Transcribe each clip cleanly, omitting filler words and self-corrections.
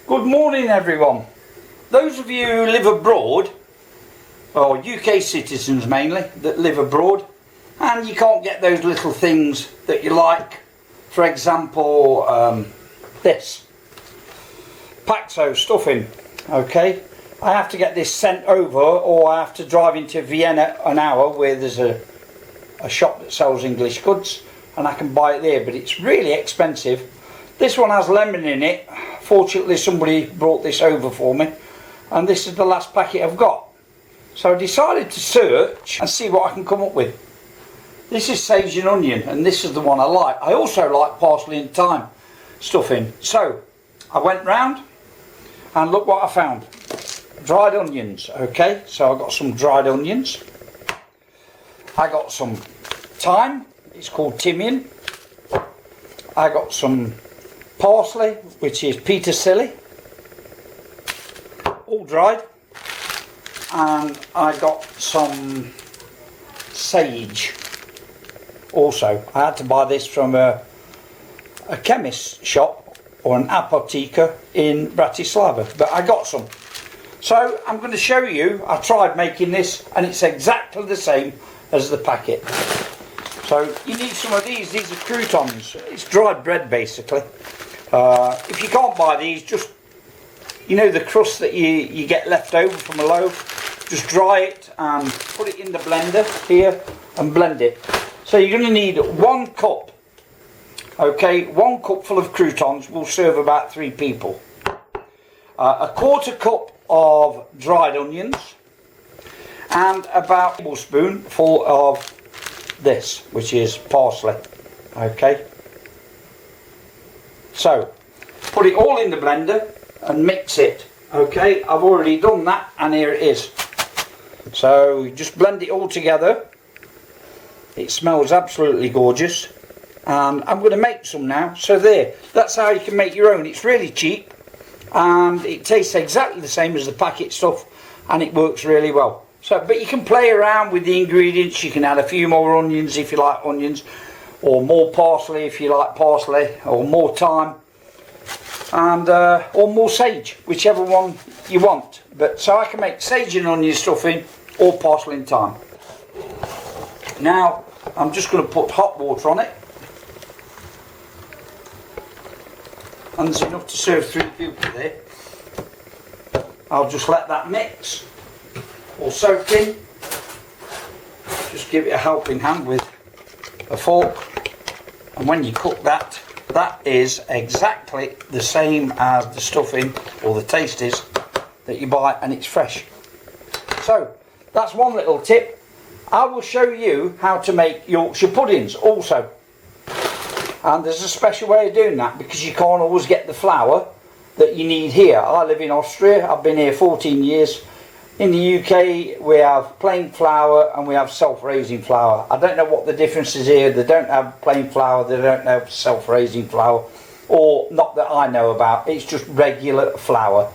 Good morning everyone. Those of you who live abroad, or UK citizens mainly, that live abroad and you can't get those little things that you like, for example this Paxo stuffing, okay, I have to get this sent over, or I have to drive into Vienna an hour where there's a shop that sells English goods and I can buy it there, but it's really expensive. This one has lemon in it. Fortunately somebody brought this over for me and this is the last packet I've got. So I decided to search and see what I can come up with. This is sage and onion and this is the one I like. I also like parsley and thyme stuffing. So I went round and look what I found. Dried onions, okay, so I got some dried onions. I got some thyme, it's called timian. I got some parsley, which is petersilly, all dried, and I got some sage also. I had to buy this from a chemist shop or an apotheker in Bratislava, but I got some. So I'm going to show you, I tried making this and it's exactly the same as the packet. So you need some of these are croutons, it's dried bread basically. If you can't buy these, just, you know, the crust that you get left over from a loaf, just dry it and put it in the blender here and blend it. So you're going to need 1 cup, okay, 1 cup full of croutons will serve about 3 people. A 1/4 cup of dried onions and about a tablespoon full of this, which is parsley, okay. So, put it all in the blender and mix it, okay. I've already done that and here it is. So, just blend it all together. It smells absolutely gorgeous. And I'm going to make some now. So there, that's how you can make your own. It's really cheap and it tastes exactly the same as the packet stuff and it works really well. So, but you can play around with the ingredients. You can add a few more onions if you like onions, or more parsley if you like parsley, or more thyme, and or more sage, whichever one you want. But so I can make sage and onion stuffing or parsley and thyme. Now I'm just going to put hot water on it, and there's enough to serve 3 people there. I'll just let that mix or soak in. Just give it a helping hand with a fork, and when you cook that, that is exactly the same as the stuffing, or the taste is, that you buy, and it's fresh. So that's one little tip. I will show you how to make Yorkshire puddings also, and there's a special way of doing that because you can't always get the flour that you need here. I live in Austria, I've been here 14 years. In the UK we have plain flour and we have self-raising flour. I don't know what the difference is here. They don't have plain flour, they don't have self-raising flour, or not that I know about. It's just regular flour,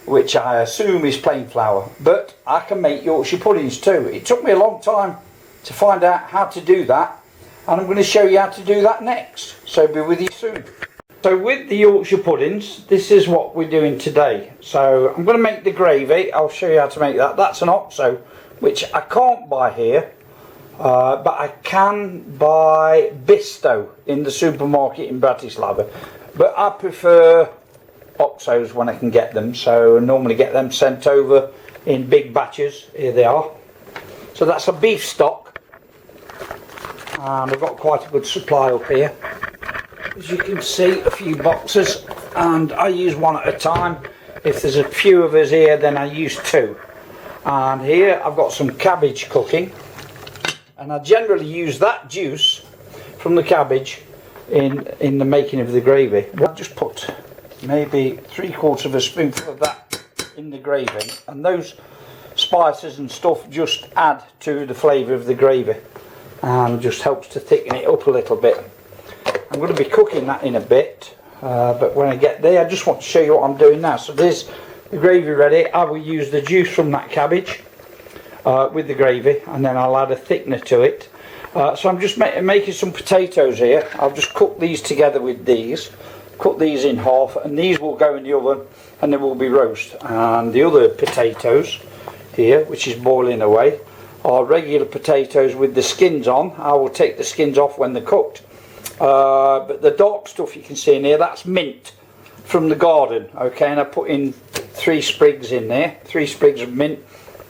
which I assume is plain flour. But I can make Yorkshire puddings too. It took me a long time to find out how to do that, and I'm going to show you how to do that next. So be with you soon. So with the Yorkshire puddings, this is what we're doing today. So I'm going to make the gravy. I'll show you how to make that. That's an oxo, which I can't buy here, but I can buy Bisto in the supermarket in Bratislava. But I prefer oxos when I can get them, so I normally get them sent over in big batches. Here they are. So that's a beef stock, and I've got quite a good supply up here. As you can see, a few boxes, and I use one at a time. If there's a few of us here, then I use two. And here I've got some cabbage cooking, and I generally use that juice from the cabbage in the making of the gravy. I'll just put maybe 3/4 of a spoonful of that in the gravy, and those spices and stuff just add to the flavour of the gravy and just helps to thicken it up a little bit. I'm going to be cooking that in a bit, but when I get there I just want to show you what I'm doing now. So there's the gravy ready. I will use the juice from that cabbage with the gravy, and then I'll add a thickener to it. So I'm just making some potatoes here. I'll just cook these together with these. Cut these in half, and these will go in the oven and they will be roast. And the other potatoes here, which is boiling away, are regular potatoes with the skins on. I will take the skins off when they're cooked. But the dark stuff you can see in here, that's mint from the garden, okay, and I put in 3 sprigs in there, 3 sprigs of mint,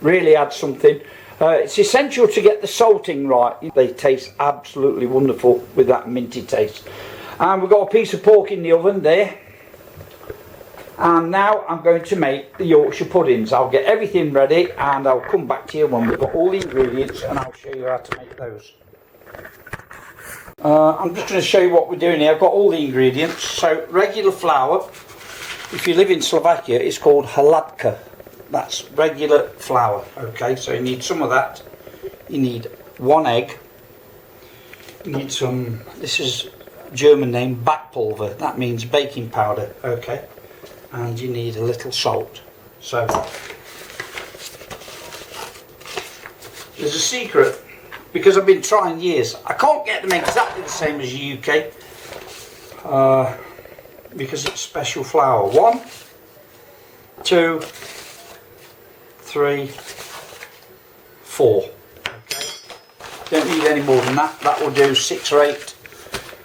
really add something. It's essential to get the salting right. They taste absolutely wonderful with that minty taste. And we've got a piece of pork in the oven there, and now I'm going to make the Yorkshire puddings. I'll get everything ready and I'll come back to you when we've got all the ingredients, and I'll show you how to make those. I'm just going to show you what we're doing here. I've got all the ingredients. So regular flour, if you live in Slovakia, it's called hladka. That's regular flour, okay, so you need some of that. You need 1 egg. You need some, this is a German name, backpulver, that means baking powder, okay, and you need a little salt. So there's a secret, because I've been trying years. I can't get them exactly the same as the UK, because it's special flour. 1, 2, 3, 4. Okay. Don't need any more than that. That will do 6 or 8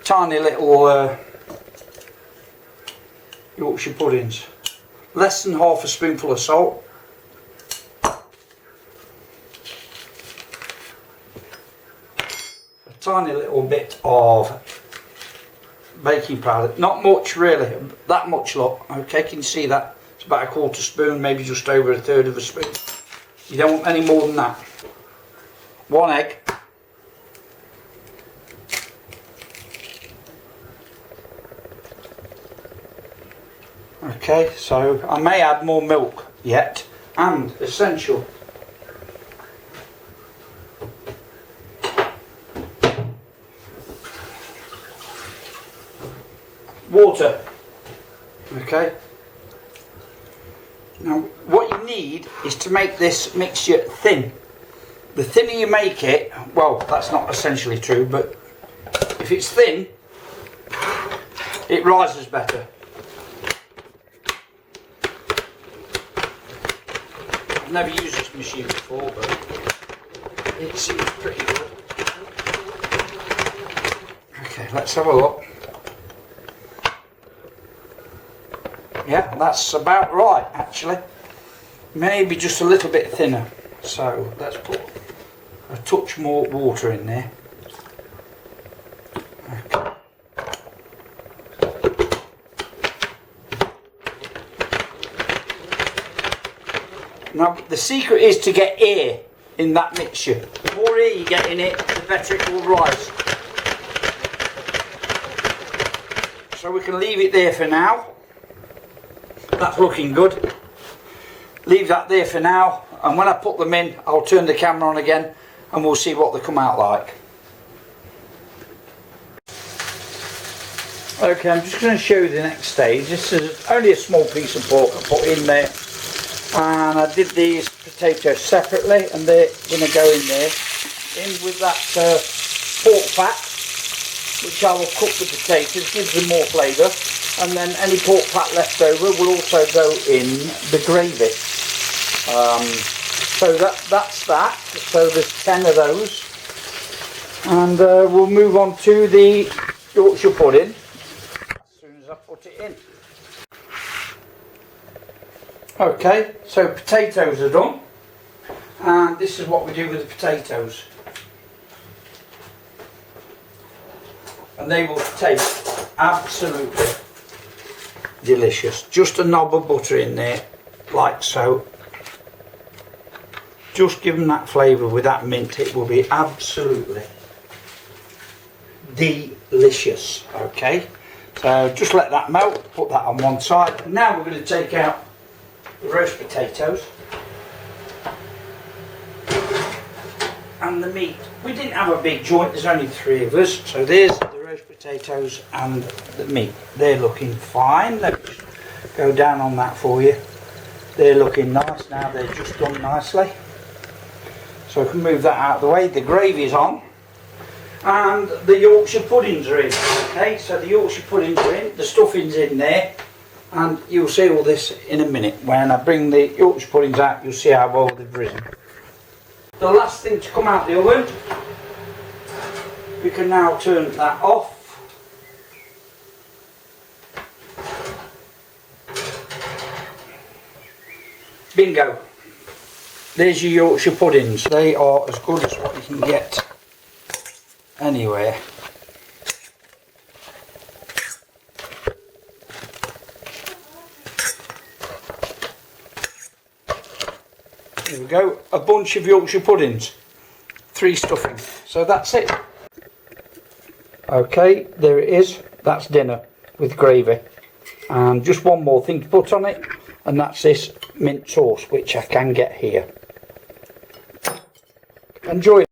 tiny little Yorkshire puddings. Less than half a spoonful of salt. A tiny little bit of baking powder. Not much really. That much, look. Okay, can you see that? It's about a 1/4 spoon, maybe just over 1/3 of a spoon. You don't want any more than that. 1 egg. Okay, so I may add more milk yet, and essential, water. Okay. Now what you need is to make this mixture thin. The thinner you make it, well, that's not essentially true, but if it's thin, it rises better. I've never used this machine before, but it seems pretty good. Okay, let's have a look. Yeah, that's about right actually. Maybe just a little bit thinner. So let's put a touch more water in there. Okay. Now the secret is to get air in that mixture. The more air you get in it, the better it will rise. So we can leave it there for now. That's looking good. Leave that there for now, and when I put them in, I'll turn the camera on again and we'll see what they come out like. Okay, I'm just going to show you the next stage. This is only a small piece of pork I put in there, and I did these potatoes separately, and they're going to go in there, in with that pork fat, which I will cook the potatoes, gives them more flavour. and then any pork fat left over will also go in the gravy. So that's that. So there's 10 of those, and we'll move on to the Yorkshire pudding as soon as I put it in. Okay, so potatoes are done, and this is what we do with the potatoes, and they will taste absolutely delicious. Just a knob of butter in there, like so. Just give them that flavour with that mint. It will be absolutely delicious. Okay, so just let that melt, put that on one side. Now we're going to take out the roast potatoes and the meat. We didn't have a big joint, there's only 3 of us, so there's the roast potatoes and the meat. They're looking fine. Let me just go down on that for you. They're looking nice now, they're just done nicely. So I can move that out of the way. The gravy's on and the Yorkshire puddings are in. Okay, so the Yorkshire puddings are in, the stuffing's in there, and you'll see all this in a minute. When I bring the Yorkshire puddings out, you'll see how well they've risen. The last thing to come out the oven, we can now turn that off. Bingo! There's your Yorkshire puddings. They are as good as what you can get anywhere. There we go, a bunch of Yorkshire puddings, 3 stuffings, so that's it. Okay, there it is, that's dinner with gravy. And just one more thing to put on it, and that's this mint sauce, which I can get here. Enjoy.